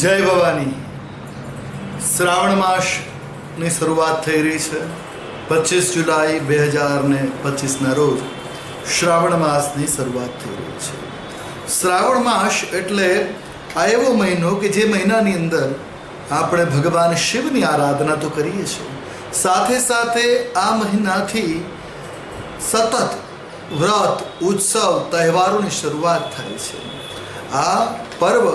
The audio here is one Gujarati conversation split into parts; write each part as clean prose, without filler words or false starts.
જય ભવાની. શ્રાવણ માસની શરૂઆત થઈ રહી છે. 25 જુલાઈ 2025ના રોજ શ્રાવણ માસની શરૂઆત થઈ રહી છે. શ્રાવણ માસ એટલે આ એવો મહિનો કે જે મહિનાની અંદર આપણે ભગવાન શિવની આરાધના તો કરીએ છીએ, સાથે સાથે આ મહિનાથી સતત વ્રત, ઉત્સવ, તહેવારોની શરૂઆત થાય છે. આ પર્વ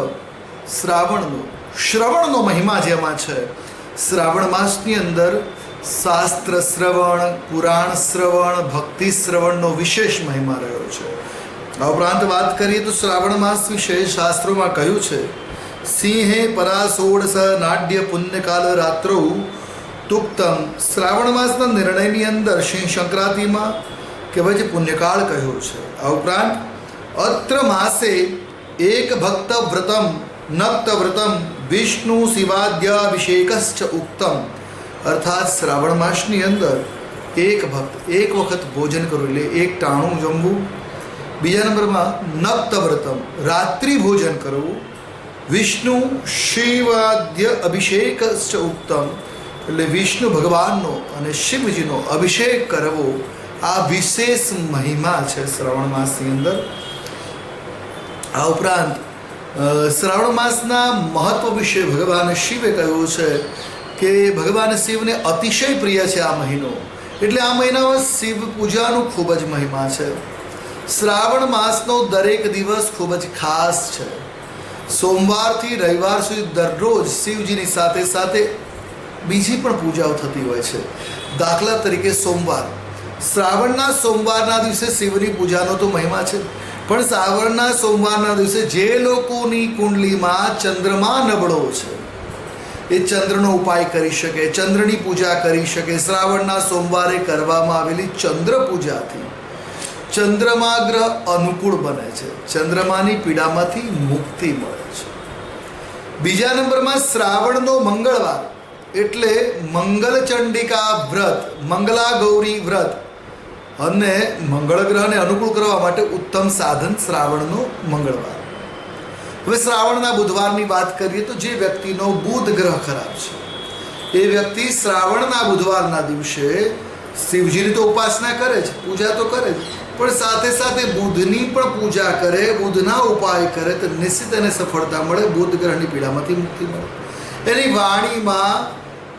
શ્રાવણનો મહિમા જેમાં છે. શ્રાવણ માસની અંદર શાસ્ત્ર શ્રવણ, પુરાણ શ્રવણ, ભક્તિ શ્રવણનો વિશેષ મહિમા રહ્યો છે. આ ઉપરાંત વાત કરીએ તો શ્રાવણ માસ વિશે શાસ્ત્રોમાં કહ્યું છે, સિંહે પરાસોડસ નાડ્ય પુણ્યકાલ રાત્રૌ તુક્તમ. શ્રાવણ માસના નિર્ણયની અંદર સિંહ સંક્રાંતિમાં કહેવાય છે પુણ્યકાળ કહ્યો છે. આ ઉપરાંત અત્ર માસે એક ભક્ત વ્રતમ નક્ત વ્રતમ વિષ્ણુ શિવાદ્યાભિષેકશ્ચ ઉક્તમ. અર્થાત શ્રાવણ માસની અંદર એક ભક્ત એક વખત ભોજન કરવું, એટલે એક ટાણું જમવું. બીજા નંબરમાં નક્ત વ્રતમ રાત્રિ ભોજન કરવું. વિષ્ણુ શિવાદ્ય અભિષેકશ્ચ ઉક્તમ એટલે વિષ્ણુ ભગવાનનો અને શિવજીનો અભિષેક કરવો. આ વિશેષ મહિમા છે શ્રાવણ માસની અંદર. આ ઉપરાંત શ્રાવણ માસના મહત્વ વિશે ભગવાન શિવે કહ્યું છે કે ભગવાન શિવને અતિશય પ્રિય છે આ મહિનો, એટલે આ મહિનામાં શિવ પૂજાનું ખૂબ જ મહિમા છે. શ્રાવણ માસનો દરેક દિવસ ખૂબ જ ખાસ છે. સોમવારથી રવિવાર સુધી દરરોજ શિવજીની સાથે સાથે બીજી પણ પૂજાઓ થતી હોય છે. દાખલા તરીકે સોમવાર, શ્રાવણના સોમવારના દિવસે શિવની પૂજાનો તો મહિમા છે, પણ શ્રાવણના સોમવારના દિવસે જે લોકોની કુંડલીમાં ચંદ્રમા નબળો છે એ ચંદ્રનો ઉપાય કરી શકે, ચંદ્રની પૂજા કરી શકે. શ્રાવણના સોમવારે કરવામાં આવેલી ચંદ્ર પૂજાથી ચંદ્રમા ગ્રહ અનુકૂળ બને છે, ચંદ્રમાની પીડામાંથી મુક્તિ મળે છે. બીજા નંબરમાં શ્રાવણનો મંગળવાર એટલે મંગલચંડિકા વ્રત, મંગલા ગૌરી વ્રત અને મંગળ ગ્રહને અનુકૂળ કરવા માટે ઉત્તમ સાધન શ્રાવણનો મંગળવાર. હવે શ્રાવણના બુધવારની વાત કરીએ તો જે વ્યક્તિનો બુધ ગ્રહ ખરાબ છે એ વ્યક્તિ શ્રાવણના બુધવારના દિવસે શિવજીની તો ઉપાસના કરે જ, પૂજા તો કરે જ, પણ સાથે સાથે બુધની પણ પૂજા કરે, બુધના ઉપાય કરે તો નિશ્ચિત એને સફળતા મળે, બુધ ગ્રહની પીડામાંથી મુક્તિ મળે. એની વાણીમાં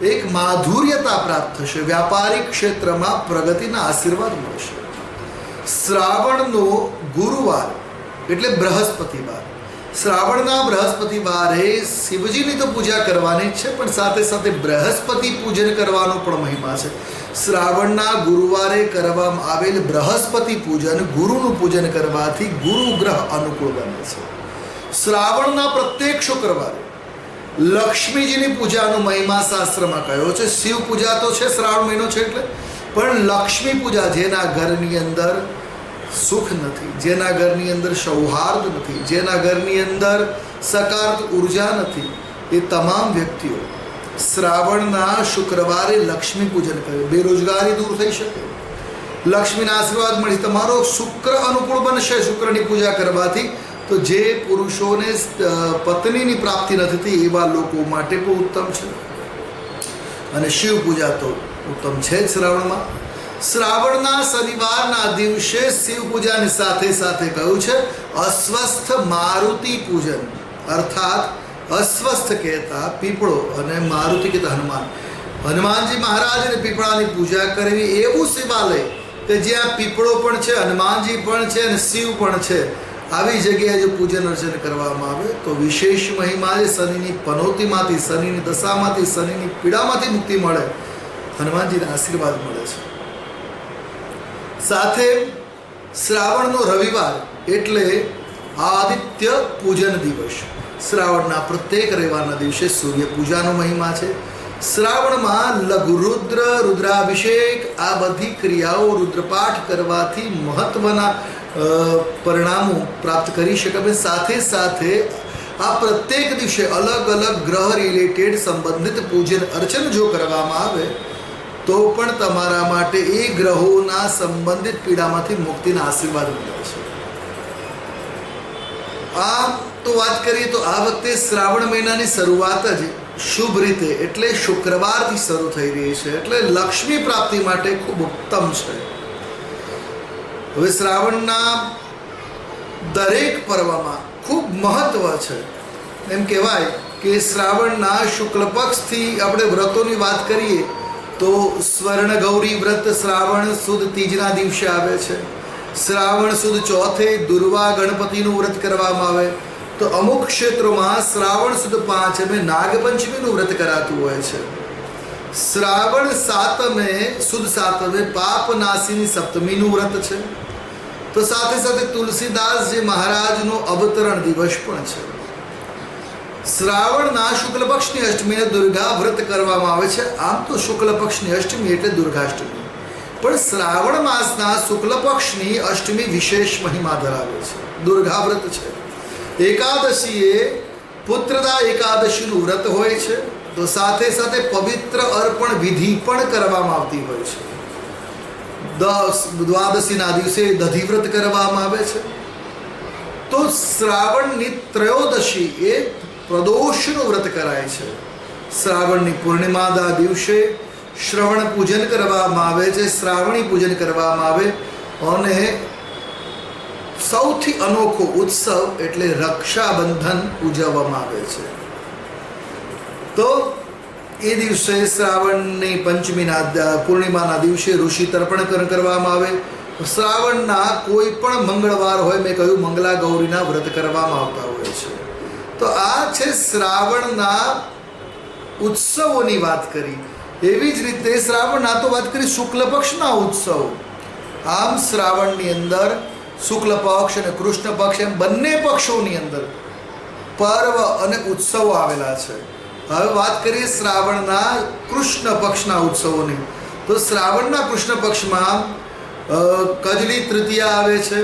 એક માધુર્યતા પ્રાપ્ત થશે, વ્યાપારિક ક્ષેત્રમાં પ્રગતિના આશીર્વાદ મળશે. શ્રાવણનો ગુરુવાર એટલે બૃહસ્પતિવાર. શ્રાવણના બૃહસ્પતિવારે શિવજીની તો પૂજા કરવાની છે, પણ સાથે સાથે બૃહસ્પતિ પૂજન કરવાનો પણ મહિમા છે. શ્રાવણના ગુરુવારે કરવામાં આવેલ બૃહસ્પતિ પૂજન, ગુરુનું પૂજન કરવાથી ગુરુ ગ્રહ અનુકૂળ બને છે. શ્રાવણના પ્રત્યેક શુક્રવારે લક્ષ્મીજીની પૂજાનો મહિમા શાસ્ત્રમાં કહ્યો છે. શિવ પૂજા તો છે, શ્રાવણ મહિનો છે એટલે, પણ લક્ષ્મી પૂજા, જેના ઘરની અંદર સુખ નથી, જેના ઘરની અંદર સૌહાર્દ નથી, જેના ઘરની અંદર સકારાત્મક ઉર્જા નથી, એ તમામ વ્યક્તિઓ શ્રાવણના શુક્રવારે લક્ષ્મી પૂજન કરે. બેરોજગારી દૂર થઈ શકે, લક્ષ્મીના આશીર્વાદ મળી, તમારો શુક્ર અનુકૂળ બનશે શુક્રની પૂજા કરવાથી. તો જે પુરુષોને પત્નીની પ્રાપ્તિ નથી થતી એવા લોકો માટે પણ ઉત્તમ છે. અને શિવ પૂજા તો ઉત્તમ છે જ શ્રાવણમાં. શ્રાવણના શનિવારના દિવસે શિવ પૂજાની સાથે સાથે કહ્યું છે અસ્વસ્થ મારુતિ પૂજન. અર્થાત અસ્વસ્થ કહેતા પીપળો અને મારુતિ કહેતા હનુમાન. હનુમાનજી મહારાજ અને પીપળાની પૂજા કરવી. એવું શિવાલય કે જ્યાં પીપળો પણ છે, હનુમાનજી પણ છે અને શિવ પણ છે, આવી જગ્યાએ જો પૂજન અર્ચન કરવામાં આવે તો વિશેષ મહિમા છે. શનિની પનોતીમાંથી, શનિની દશામાંથી, શનિની પીડામાંથી મુક્તિ મળે, હનુમાનજીના આશીર્વાદ મળે છે. સાથે શ્રાવણનો રવિવાર એટલે આદિત્ય પૂજન દિવસ. શ્રાવણના પ્રત્યેક રવિવારના દિવસે સૂર્ય પૂજાનો મહિમા છે. શ્રાવણમાં લઘુરુદ્ર, રુદ્રાભિષેક આ બધી ક્રિયાઓ, રુદ્રપાઠ કરવાથી મહત્વના પરિણામો પ્રાપ્ત કરી શકાય. સાથે સાથે આ પ્રત્યેક દિવસે અલગ અલગ ગ્રહ રિલેટેડ સંબંધિત પૂજન અર્ચન જો કરવામાં આવે તો પણ તમારા માટે એ ગ્રહોના સંબંધિત પીડામાંથી મુક્તિના આશીર્વાદ મળે છે. આ તો તો વાત કરીએ તો આ વખતે શ્રાવણ મહિનાની શરૂઆત જ શુભ રીતે એટલે શુક્રવારથી શરૂ થઈ રહી છે, એટલે લક્ષ્મી પ્રાપ્તિ માટે ખૂબ ઉત્તમ છે. હવે શ્રાવણના દરેક પર્વમાં ખૂબ મહત્વ છે. એમ કહેવાય કે શ્રાવણના શુક્લ પક્ષથી આપણે વ્રતોની વાત કરીએ તો સ્વર્ણ ગૌરી વ્રત શ્રાવણ સુદ ત્રીજના દિવસે આવે છે. શ્રાવણ સુદ ચોથે દુર્વા ગણપતિનું વ્રત કરવામાં આવે, તો અમુક ક્ષેત્રોમાં શ્રાવણ સુદ પાંચમે નાગપંચમીનું વ્રત કરાતું હોય છે. શ્રાવણ સાતમે સુદ સાતમે પાપનાશીની સપ્તમીનું વ્રત છે. તો સાથે સાથે તુલસીદાસજી મહારાજનો અવતરણ દિવસ પણ છે. શ્રાવણના શુક્લ પક્ષની અષ્ટમીને દુર્ગા વ્રત કરવામાં આવે છે. આમ તો શુક્લ પક્ષની અષ્ટમી એટલે દુર્ગાષ્ટમી, પણ શ્રાવણ માસના શુક્લ પક્ષની અષ્ટમી વિશેષ મહિમા ધરાવે છે, દુર્ગા વ્રત છે. એકાદશીએ પુત્રદા એકાદશીનું વ્રત હોય છે, તો સાથે સાથે પવિત્ર અર્પણ વિધિ પણ કરવામાં આવતી હોય છે. દ્વાદશીના દિવસે દધિવ્રત કરવામાં આવે છે. તો શ્રાવણની ત્રયોદશી એ પ્રદોષનું વ્રત કરાય છે. શ્રાવણની પૂર્ણિમાના દિવસે શ્રવણ પૂજન કરવામાં આવે છે, શ્રાવણી પૂજન કરવામાં આવે, અને સૌથી અનોખો ઉત્સવ એટલે રક્ષાબંધન ઉજવવામાં આવે છે. તો એ દિવસે શ્રાવણની પંચમીના પૂર્ણિમાના દિવસે ઋષિ તર્પણ કરવામાં આવે. શ્રાવણના કોઈ પણ મંગળવાર હોય, મેં કહ્યું મંગલા ગૌરીના વ્રત કરવામાં આવતા હોય છે. તો આ છે શ્રાવણના ઉત્સવોની વાત કરી. એવી જ રીતે શ્રાવણના તો વાત કરી શુક્લ પક્ષના ઉત્સવ. આમ શ્રાવણની અંદર શુક્લ પક્ષ અને કૃષ્ણ પક્ષ એમ બંને પક્ષોની અંદર પર્વ અને ઉત્સવો આવેલા છે. હવે વાત કરીએ શ્રાવણના કૃષ્ણ પક્ષના ઉત્સવોની. તો શ્રાવણના કૃષ્ણ પક્ષમાં કજલી તૃતીયા આવે છે,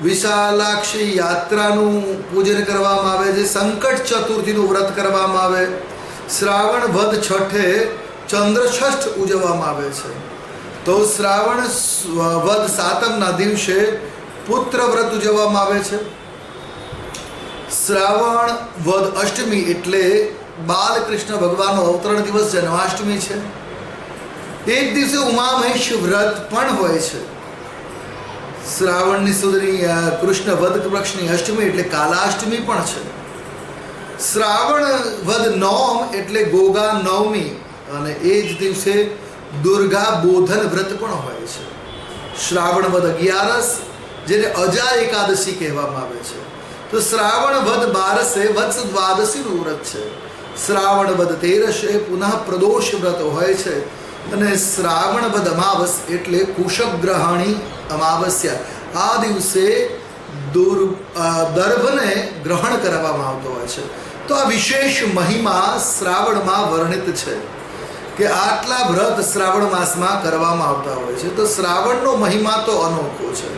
વિશાલાક્ષી યાત્રાનું પૂજન કરવામાં આવે છે, સંકટ ચતુર્થીનું વ્રત કરવામાં આવે, શ્રાવણ વદ છઠે ચંદ્રષષ્ઠ ઉજવવામાં આવે છે. તો શ્રાવણ વદ સાતમના દિવસે પુત્ર વ્રત ઉજવવામાં આવે છે. શ્રાવણ વદ અષ્ટમી એટલે બાલકૃષ્ણ ભગવાનનો અવતરણ દિવસ જન્માષ્ટમી છે. એક દિવસે ઉમામહેશ વ્રત પણ હોય છે. શ્રાવણની સુદની કૃષ્ણ વદ પક્ષની અષ્ટમી એટલે કાલાષ્ટમી પણ છે. શ્રાવણ વદ નોમ એટલે ગોગા નવમી, અને એ જ દિવસે દુર્ગા બોધન વ્રત પણ હોય છે. શ્રાવણ વદ 11, જેને અજા એકાદશી કહેવામાં આવે છે. તો શ્રાવણ વદ 12 વત્સ દ્વાદશીનું વ્રત છે. શ્રાવણ વદ 13 પુનઃ પ્રદોષ વ્રત હોય છે. અને શ્રાવણ વદ અમાવસ એટલે કુશગ્રહણી અમાવસ્યા, આ દિવસે દર્ભને ગ્રહણ કરવામાં આવતો હોય છે. તો આ વિશેષ મહિમા શ્રાવણમાં વર્ણિત છે કે આટલા વ્રત શ્રાવણ માસમાં કરવામાં આવતા હોય છે. તો શ્રાવણનો મહિમા તો અનોખો છે.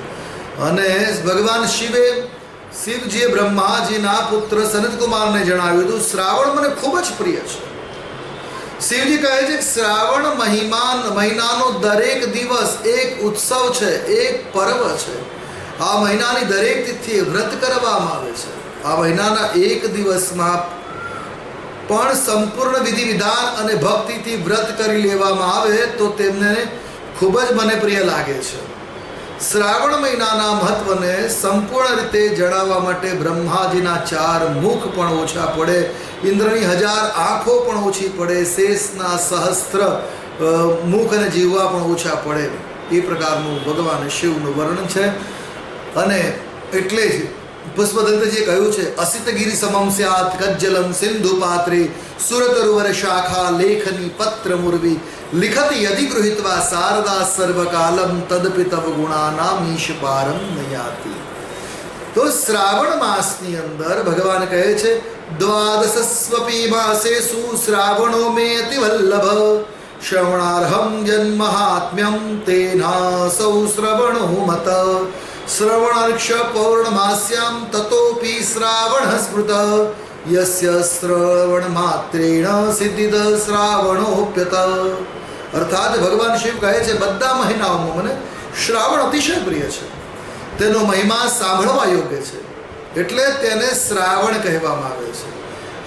અને ભગવાન શિવજીએ બ્રહ્માજીના પુત્ર સનતકુમારને જણાવ્યું હતું, શ્રાવણ મને ખૂબ જ પ્રિય છે. શિવજી કહે છે કે શ્રાવણ મહિનાનો દરેક દિવસ એક ઉત્સવ છે, એક પર્વ છે. આ મહિનાની દરેક તિથિએ વ્રત કરવામાં આવે છે. આ મહિનાના એક દિવસમાં પણ સંપૂર્ણ વિધિ વિધાન અને ભક્તિથી વ્રત કરી લેવામાં આવે તો તેમને ખૂબ જ મને પ્રિય લાગે છે. શ્રાવણ મહિનાના મહત્વને સંપૂર્ણ રીતે જણાવવા માટે બ્રહ્માજીના 4 મુખ પણ ઓછા પડે, ઇન્દ્રની 1000 આંખો પણ ઓછી પડે, શેષના સહસ્ત્ર મુખ અને જીવવા પણ ઓછા પડે. એ પ્રકારનું ભગવાન શિવનું વર્ણન છે. અને એટલે જ પુષ્પદંતજીએ કહ્યું છે, અસિતગીરી સમમ સ્યાત કજ્જલમ સિંધુ પાત્રે સુરતરુવર શાખા લેખની પત્ર મુર્વી લિખતી અધિગૃહિત્વા શારદા સર્વકાલમ તદપિતવ ગુણાનામીશ પારમ નયાતિ. તો શ્રાવણ માસની અંદર ભગવાન કહે છે, દ્વાદશસ્વપી માસેષુ શ્રાવણો મે અતિ વલ્લભ શ્રવણાર્હમ જન્મહાત્મ્યમ તેનાસૌ શ્રવણો મત શ્રવણાર્ક્ષ પૌર્ણમાસ્યામ તતોપી શ્રાવણ સ્મૃત યસ્ય શ્રવણ માત્રેણ સિદ્ધિદ શ્રાવણોપ્યત. અર્થાત ભગવાન શિવ કહે છે, બધા મહિનાઓમાં મને શ્રાવણ અતિશય પ્રિય છે, તેનો મહિમા સાંભળવા યોગ્ય છે. એટલે તેને શ્રાવણ કહેવામાં આવે છે.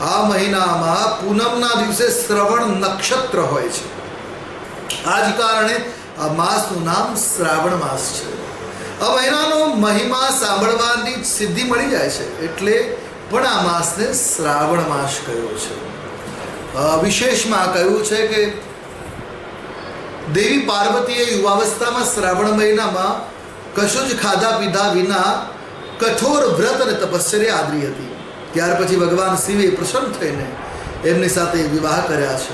આ મહિનામાં પૂનમના દિવસે શ્રવણ નક્ષત્ર હોય છે. આ જ કારણે આ માસનું નામ શ્રાવણ માસ છે. આ મહિનાનો મહિમા સાંભળવાની સિદ્ધિ મળી જાય છે, એટલે પણ આ માસને શ્રાવણ માસ કહ્યો છે. વિશેષમાં કહ્યું છે કે દેવી પાર્વતીએ યુવાવસ્થામાં શ્રાવણ મહિનામાં કશું જ ખાધા પીધા વિના કઠોર વ્રત અને તપશ્ચર્યા આદરી હતી. ત્યાર પછી ભગવાન શિવે પ્રસન્ન થઈને એમની સાથે વિવાહ કર્યા છે.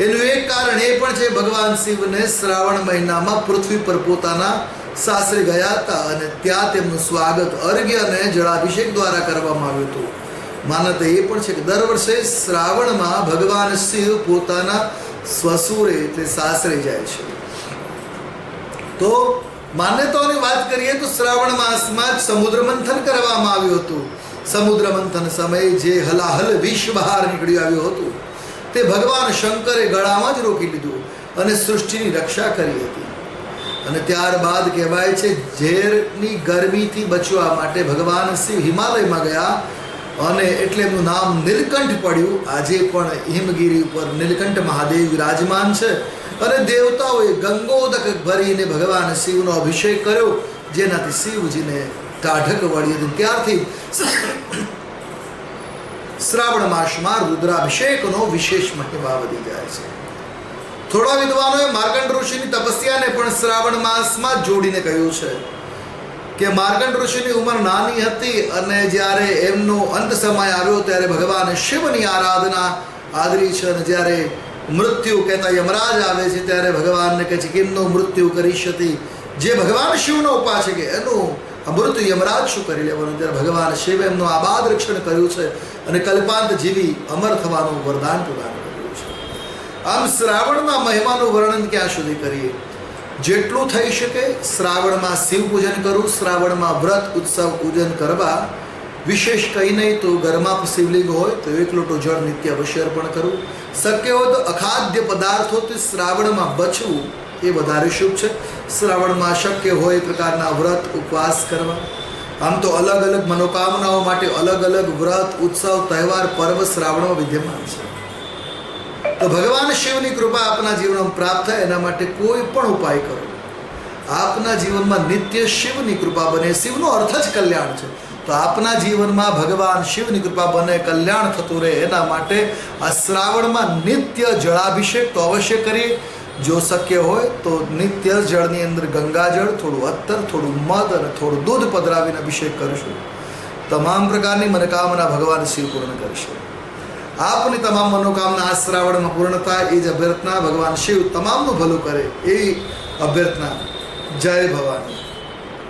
એનું એક કારણ એ પણ છે, ભગવાન શિવને શ્રાવણ મહિનામાં પૃથ્વી પર પોતાના સાસરે ગયા હતા અને ત્યાં તેમનું સ્વાગત અર્ઘ્ય અને જળાભિષેક દ્વારા કરવામાં આવ્યું હતું. માન્યતા એ પણ છે કે દર વર્ષે શ્રાવણમાં ભગવાન શિવ પોતાના સ્વસુરે એટલે સાસરે જાય છે. તો માન્યતાઓની વાત કરીએ તો શ્રાવણ માસમાં જ સમુદ્ર મંથન કરવામાં આવ્યું હતું. સમુદ્ર મંથન સમયે જે હલાહલ વિષ બહાર નીકળી આવ્યું હતું તે ભગવાન શંકરે ગળામાં જ રોકી લીધું અને સૃષ્ટિની રક્ષા કરી હતી. અને ત્યારબાદ કહેવાય છે ઝેરની ગરમીથી બચવા માટે ભગવાન શિવ હિમાલયમાં ગયા અને એટલે એમનું નામ નીલકંઠ પડ્યું. આજે પણ હિમગીરી ઉપર નીલકંઠ મહાદેવ વિરાજમાન છે અને દેવતાઓએ ગંગોદક ભરીને ભગવાન શિવનો અભિષેક કર્યો, જેનાથી શિવજીને ટાઢક વળી હતી. ત્યારથી શ્રાવણ માસમાં રુદ્રાભિષેકનો વિશેષ મહિમા વધી જાય છે. થોડા વિદ્વાનોએ માર્કંડ ઋષિની તપસ્યાને પણ શ્રાવણ માસમાં જોડીને કહ્યું છે કે માર્કંડ ઋષિની ઉંમર નાની હતી અને જ્યારે એમનો અંત સમય આવ્યો ત્યારે ભગવાન શિવની આરાધના આદરી છે. અને જ્યારે મૃત્યુ કહેતા યમરાજ આવે છે ત્યારે ભગવાનને કહે છે કે એમનું મૃત્યુ કરી હતી. જે ભગવાન શિવનો ઉપાસક એનું મૃત્યુ યમરાજ શું કરી લેવાનું? ત્યારે ભગવાન શિવે એમનું આબાદ રક્ષણ કર્યું છે અને કલ્પાંત જીવી અમર થવાનું વરદાન પ્રદાન કર્યું છે. આમ શ્રાવણના મહિમાનું વર્ણન ક્યાં સુધી કરીએ? જેટલું થઈ શકે શ્રાવણમાં શિવ પૂજન કરવું, શ્રાવણમાં વ્રત ઉત્સવ પૂજન કરવા. વિશેષ કંઈ નહીં તો ઘરમાં શિવલિંગ હોય તો 1 લોટો જળ નિત્ય અવશ્ય અર્પણ કરવું. શક્ય હોય તો અખાદ્ય પદાર્થોથી શ્રાવણમાં બચવું એ વધારે શુભ છે. શ્રાવણમાં શક્ય હોય એ પ્રકારના વ્રત ઉપવાસ કરવા. આમ તો અલગ અલગ મનોકામનાઓ માટે અલગ અલગ વ્રત ઉત્સવ તહેવાર પર્વ શ્રાવણમાં વિદ્યમાન છે. તો ભગવાન શિવની કૃપા આપના જીવનમાં પ્રાપ્ત થાય એના માટે કોઈ પણ ઉપાય કરો. આપના જીવનમાં નિત્ય શિવની કૃપા બને. શિવનો અર્થ જ કલ્યાણ છે. તો આપના જીવનમાં ભગવાન શિવની કૃપા બને, કલ્યાણ થતું રહે એના માટે આ શ્રાવણમાં નિત્ય જળાભિષેક તો અવશ્ય કરીએ. જો શક્ય હોય તો નિત્ય જળની અંદર ગંગાજળ, થોડું અત્તર, થોડું મધ અને થોડું દૂધ પધરાવીને અભિષેક કરીશું. તમામ પ્રકારની મનોકામના ભગવાન શિવ પૂર્ણ કરશે. આપની તમામ મનોકામના આ શ્રાવણમાં પૂર્ણ થાય એ જ અભ્યર્થના. ભગવાન શિવ તમામનું ભલું કરે એવી અભ્યર્થના. જય ભવાની.